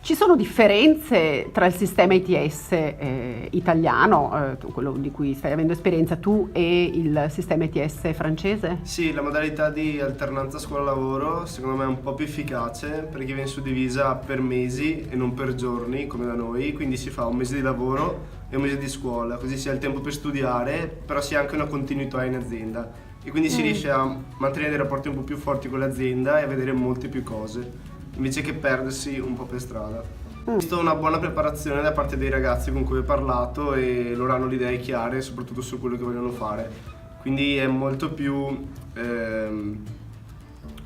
Ci sono differenze tra il sistema ITS italiano, quello di cui stai avendo esperienza tu, e il sistema ITS francese? Sì, la modalità di alternanza scuola-lavoro secondo me è un po' più efficace perché viene suddivisa per mesi e non per giorni come da noi, quindi si fa un mese di lavoro e un mese di scuola, così si ha il tempo per studiare, però si ha anche una continuità in azienda e quindi si riesce a mantenere dei rapporti un po' più forti con l'azienda e a vedere molte più cose, invece che perdersi un po' per strada. Ho visto una buona preparazione da parte dei ragazzi con cui ho parlato e loro hanno le idee chiare soprattutto su quello che vogliono fare, quindi è molto più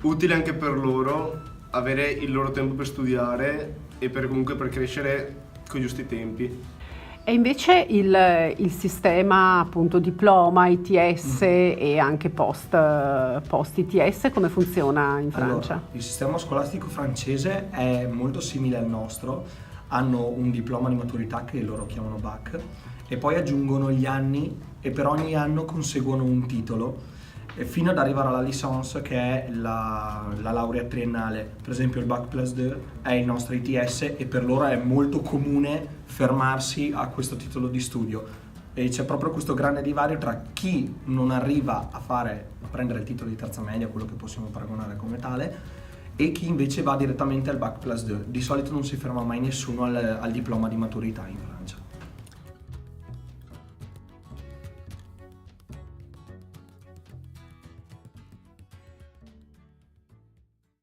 utile anche per loro avere il loro tempo per studiare e comunque per crescere con i giusti tempi. E invece il sistema appunto diploma ITS e anche post ITS come funziona in Francia? Allora, il sistema scolastico francese è molto simile al nostro, hanno un diploma di maturità che loro chiamano bac e poi aggiungono gli anni e per ogni anno conseguono un titolo fino ad arrivare alla licence che è la laurea triennale. Per esempio il Bac+2 è il nostro ITS e per loro è molto comune fermarsi a questo titolo di studio e c'è proprio questo grande divario tra chi non arriva a prendere il titolo di terza media, quello che possiamo paragonare come tale, e chi invece va direttamente al Bac+2. Di solito non si ferma mai nessuno al diploma di maturità in Francia.